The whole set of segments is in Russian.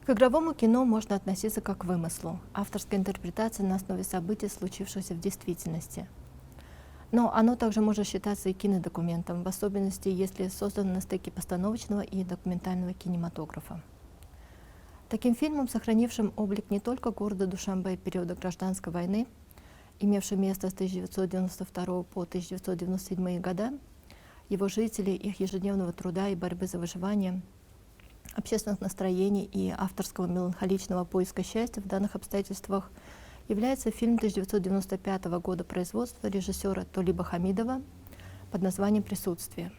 К игровому кино можно относиться как к вымыслу, авторской интерпретации на основе событий, случившихся в действительности. Но оно также может считаться и кинодокументом, в особенности, если создано на стыке постановочного и документального кинематографа. Таким фильмом, сохранившим облик не только города Душанбе периода гражданской войны, имевший место с 1992 по 1997 года, его жителей, их ежедневного труда и борьбы за выживание, общественных настроений и авторского меланхоличного поиска счастья в данных обстоятельствах, является фильм 1995 года производства режиссера Толиба Хамидова под названием «Присутствие».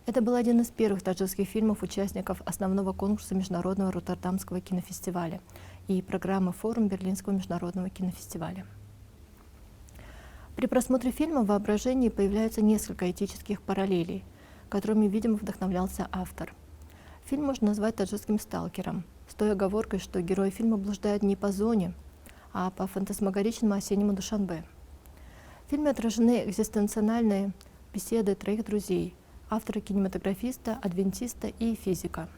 Это был один из первых таджикских фильмов участников основного конкурса Международного Роттердамского кинофестиваля и программы «Форум Берлинского международного кинофестиваля». При просмотре фильма в воображении появляются несколько этических параллелей, которыми, видимо, вдохновлялся автор. Фильм можно назвать таджикским «Сталкером», с той оговоркой, что герои фильма блуждают не по зоне, а по фантасмагоричному осеннему Душанбе. В фильме отражены экзистенциональные беседы троих друзей – автора-кинематографиста, адвентиста и физика.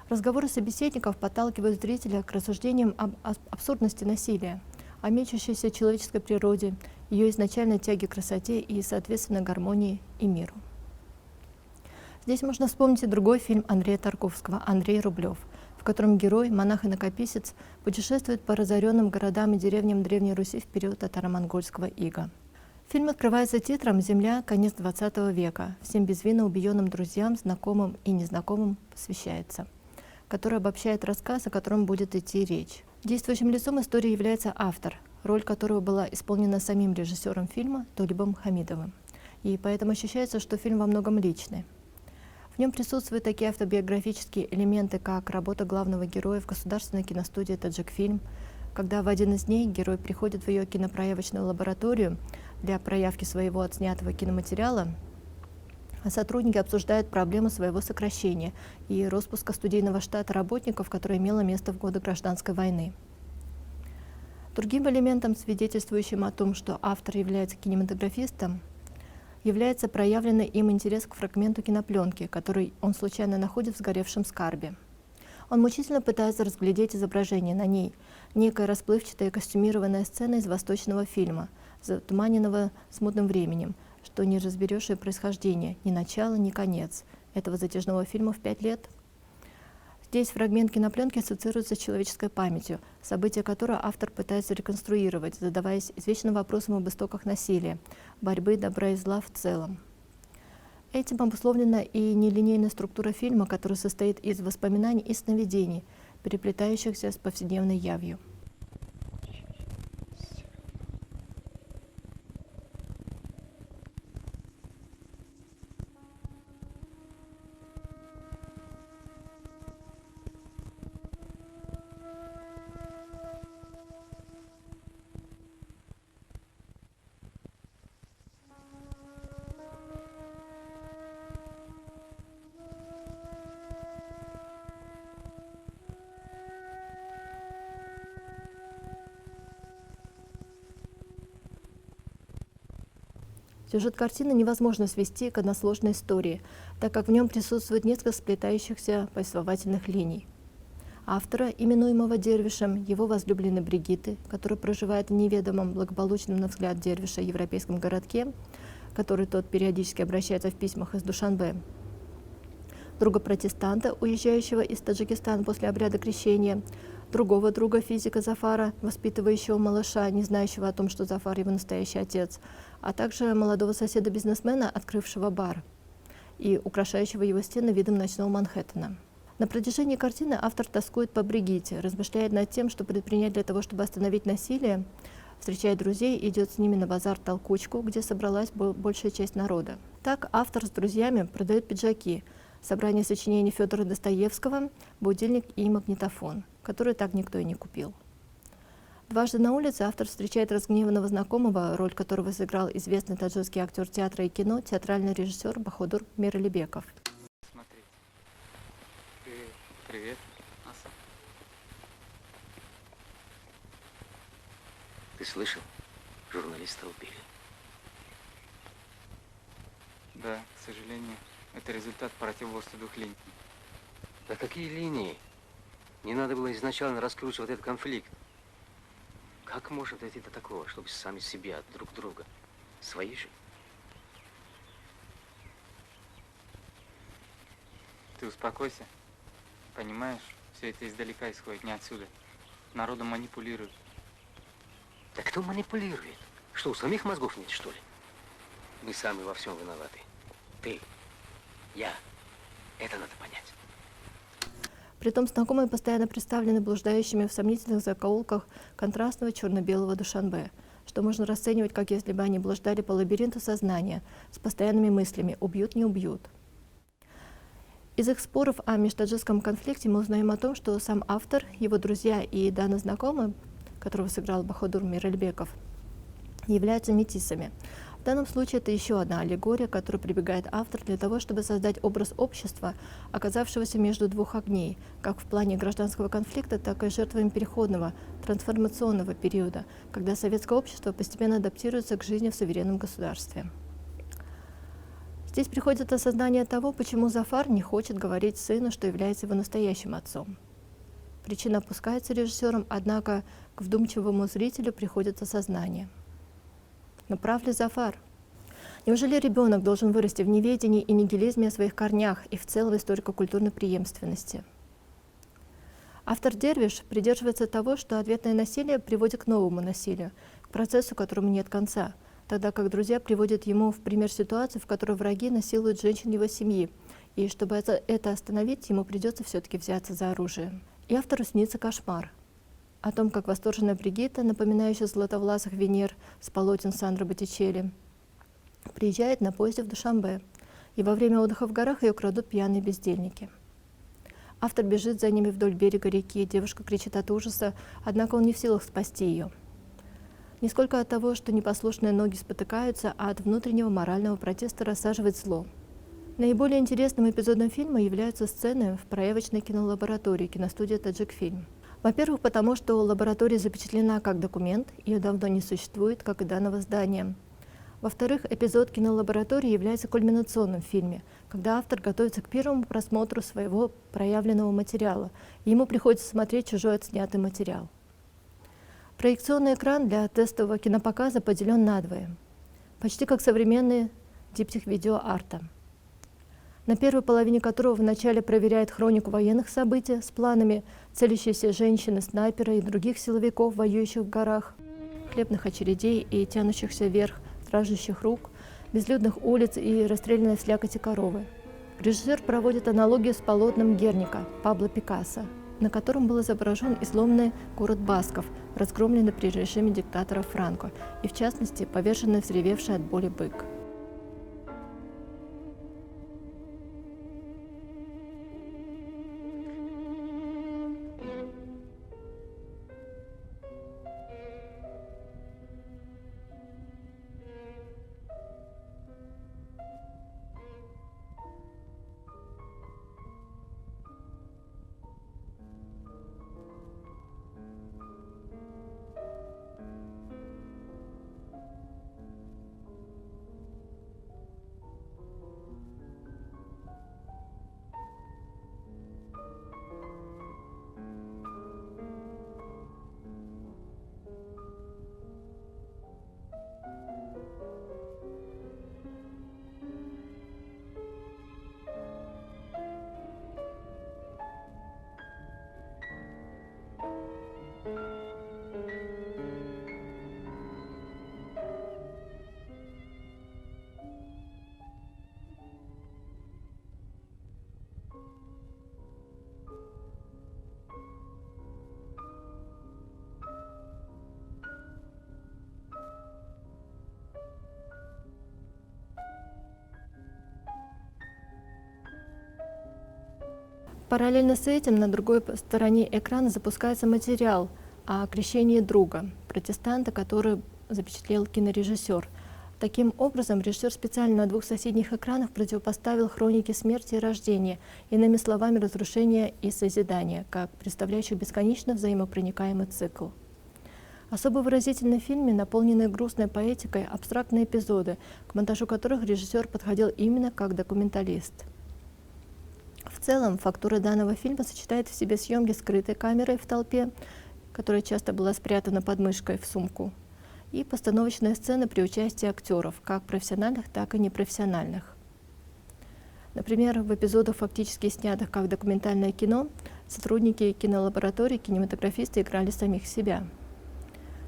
Разговоры собеседников подталкивают зрителя к рассуждениям об абсурдности насилия, о мечущейся человеческой природе, ее изначальной тяге к красоте и, соответственно, гармонии и миру. Здесь можно вспомнить и другой фильм Андрея Тарковского «Андрей Рублев», в котором герой, монах и накописец, путешествует по разоренным городам и деревням Древней Руси в период татаро-монгольского ига. Фильм открывается титром «Земля. Конец XX века. Всем безвинно убиенным друзьям, знакомым и незнакомым посвящается», который обобщает рассказ, о котором будет идти речь. Действующим лицом истории является автор, роль которого была исполнена самим режиссером фильма Толибом Хамидовым. И поэтому ощущается, что фильм во многом личный. В нем присутствуют такие автобиографические элементы, как работа главного героя в государственной киностудии «Таджикфильм», когда в один из дней герой приходит в ее кинопроявочную лабораторию для проявки своего отснятого киноматериала, а сотрудники обсуждают проблему своего сокращения и распуска студийного штата работников, которое имело место в годы гражданской войны. Другим элементом, свидетельствующим о том, что автор является кинематографистом, является проявленный им интерес к фрагменту кинопленки, который он случайно находит в сгоревшем скарбе. Он мучительно пытается разглядеть изображение на ней, некая расплывчатая костюмированная сцена из восточного фильма, затуманенного смутным временем, что не разберешь ее происхождение, ни начало, ни конец этого затяжного фильма в 5 лет. Здесь фрагмент кинопленки ассоциируется с человеческой памятью, события которой автор пытается реконструировать, задаваясь извечным вопросом об истоках насилия, борьбы добра и зла в целом. Этим обусловлена и нелинейная структура фильма, который состоит из воспоминаний и сновидений, переплетающихся с повседневной явью. Сюжет картины невозможно свести к односложной истории, так как в нем присутствует несколько сплетающихся повествовательных линий. Автора, именуемого Дервишем, его возлюбленной Бригитты, которая проживает в неведомом благополучном на взгляд Дервиша европейском городке, который тот периодически обращается в письмах из Душанбе, друга протестанта, уезжающего из Таджикистана после обряда крещения, другого друга физика Зафара, воспитывающего малыша, не знающего о том, что Зафар его настоящий отец, а также молодого соседа-бизнесмена, открывшего бар и украшающего его стены видом ночного Манхэттена. На протяжении картины автор тоскует по Бригитте, размышляет над тем, что предпринять для того, чтобы остановить насилие, встречает друзей, идет с ними на базар-толкучку, где собралась большая часть народа. Так автор с друзьями продает пиджаки, собрание сочинений Федора Достоевского, будильник и магнитофон, который так никто и не купил. Дважды на улице автор встречает разгневанного знакомого, роль которого сыграл известный таджикский актер театра и кино, театральный режиссер Бахудур Миралибеков. Смотри. Привет, Аса. Ты слышал? Журналиста убили. Да, к сожалению, это результат противоборства 2 линий. А какие линии? Не надо было изначально раскручивать этот конфликт. Как может дойти до такого, чтобы сами себя, друг друга, свои же? Ты успокойся. Понимаешь, все это издалека исходит, не отсюда. Народом манипулируют. Да кто манипулирует? Что, у самих мозгов нет, что ли? Мы сами во всем виноваты. Ты, я. Это надо понять. Притом знакомые постоянно представлены блуждающими в сомнительных закоулках контрастного черно-белого Душанбе, что можно расценивать, как если бы они блуждали по лабиринту сознания с постоянными мыслями «убьют, не убьют». Из их споров о межтаджикском конфликте мы узнаем о том, что сам автор, его друзья и данный знакомый, которого сыграл Бахадур Миральбеков, являются метисами. В данном случае это еще одна аллегория, к которой прибегает автор для того, чтобы создать образ общества, оказавшегося между двух огней, как в плане гражданского конфликта, так и жертвами переходного, трансформационного периода, когда советское общество постепенно адаптируется к жизни в суверенном государстве. Здесь приходит осознание того, почему Зафар не хочет говорить сыну, что является его настоящим отцом. Причина опускается режиссером, однако к вдумчивому зрителю приходит осознание. Но прав ли Зафар? Неужели ребенок должен вырасти в неведении и нигилизме о своих корнях и в целом историко-культурной преемственности? Автор Дервиш придерживается того, что ответное насилие приводит к новому насилию, к процессу, которому нет конца, тогда как друзья приводят ему в пример ситуацию, в которой враги насилуют женщин его семьи, и чтобы это остановить, ему придется все-таки взяться за оружие. И автору снится кошмар о том, как восторженная Бригитта, напоминающая златовласых Венер с полотен Сандро Боттичелли, приезжает на поезде в Душанбе, и во время отдыха в горах ее крадут пьяные бездельники. Автор бежит за ними вдоль берега реки, девушка кричит от ужаса, однако он не в силах спасти ее. Не сколько от того, что непослушные ноги спотыкаются, а от внутреннего морального протеста рассаживает зло. Наиболее интересным эпизодом фильма являются сцены в проявочной кинолаборатории киностудии «Таджикфильм». Во-первых, потому что лаборатория запечатлена как документ, ее давно не существует, как и данного здания. Во-вторых, эпизод кинолаборатории является кульминационным в фильме, когда автор готовится к первому просмотру своего проявленного материала, и ему приходится смотреть чужой отснятый материал. Проекционный экран для тестового кинопоказа поделен надвое, почти как современный диптих видеоарта, на первой половине которого вначале проверяет хронику военных событий с планами целящиеся женщины, снайпера и других силовиков, воюющих в горах, хлебных очередей и тянущихся вверх страждущих рук, безлюдных улиц и расстрелянной в слякоти коровы. Режиссер проводит аналогию с полотном Герника Пабло Пикассо, на котором был изображен изломанный город Басков, разгромленный при режиме диктатора Франко, и в частности поверженный взревевший от боли бык. Параллельно с этим на другой стороне экрана запускается материал о крещении друга, протестанта, который запечатлел кинорежиссер. Таким образом, режиссер специально на двух соседних экранах противопоставил хроники смерти и рождения, иными словами, разрушения и созидания, как представляющих бесконечно взаимопроникаемый цикл. Особо выразительны в фильме наполненные грустной поэтикой абстрактные эпизоды, к монтажу которых режиссер подходил именно как документалист. В целом, фактура данного фильма сочетает в себе съемки скрытой камерой в толпе, которая часто была спрятана под мышкой в сумку, и постановочные сцены при участии актеров, как профессиональных, так и непрофессиональных. Например, в эпизодах, фактически снятых как документальное кино, сотрудники кинолаборатории, кинематографисты играли самих себя.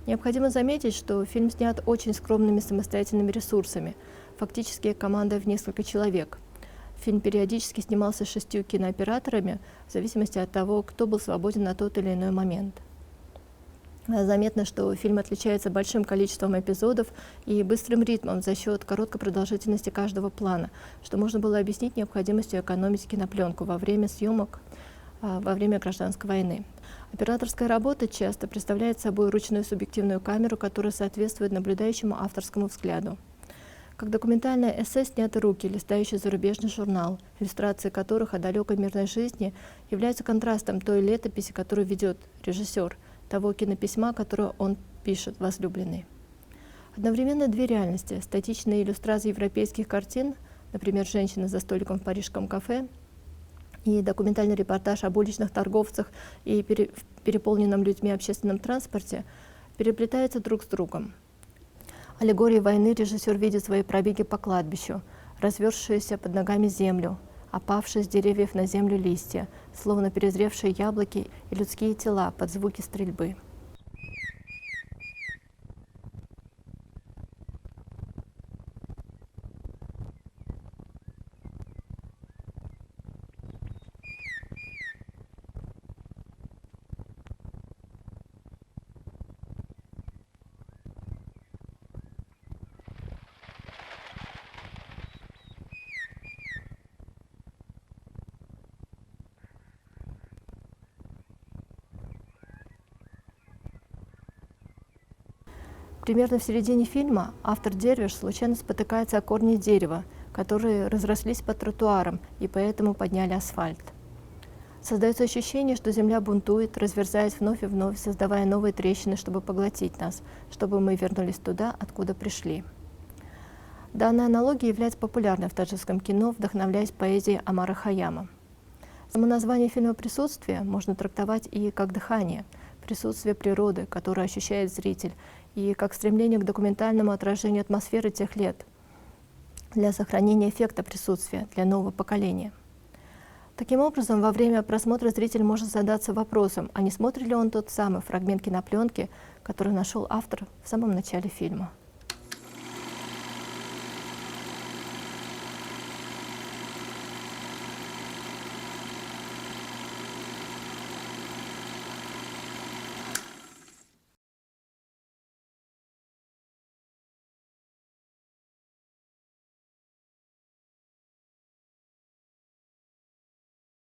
Необходимо заметить, что фильм снят очень скромными самостоятельными ресурсами, фактически командой в несколько человек. Фильм периодически снимался 6 кинооператорами, в зависимости от того, кто был свободен на тот или иной момент. Заметно, что фильм отличается большим количеством эпизодов и быстрым ритмом за счет короткой продолжительности каждого плана, что можно было объяснить необходимостью экономить кинопленку во время съемок во время гражданской войны. Операторская работа часто представляет собой ручную субъективную камеру, которая соответствует наблюдающему авторскому взгляду. Как документальное эссе сняты руки, листающие зарубежный журнал, иллюстрации которых о далекой мирной жизни являются контрастом той летописи, которую ведет режиссер, того кинописьма, которое он пишет возлюбленной. Одновременно две реальности – статичные иллюстрации европейских картин, например, «Женщина за столиком в парижском кафе», и документальный репортаж об уличных торговцах и переполненном людьми общественном транспорте переплетаются друг с другом. Аллегории войны режиссер видит свои пробеги по кладбищу, разверзшуюся под ногами землю, опавшие с деревьев на землю листья, словно перезревшие яблоки и людские тела под звуки стрельбы. Примерно в середине фильма автор Дервиш случайно спотыкается о корни дерева, которые разрослись под тротуаром и поэтому подняли асфальт. Создается ощущение, что земля бунтует, разверзаясь вновь и вновь, создавая новые трещины, чтобы поглотить нас, чтобы мы вернулись туда, откуда пришли. Данная аналогия является популярной в таджикском кино, вдохновляясь поэзией Омара Хайяма. Само название фильма «Присутствие» можно трактовать и как дыхание, присутствие природы, которое ощущает зритель, и как стремление к документальному отражению атмосферы тех лет для сохранения эффекта присутствия для нового поколения. Таким образом, во время просмотра зритель может задаться вопросом, а не смотрит ли он тот самый фрагмент кинопленки, который нашел автор в самом начале фильма.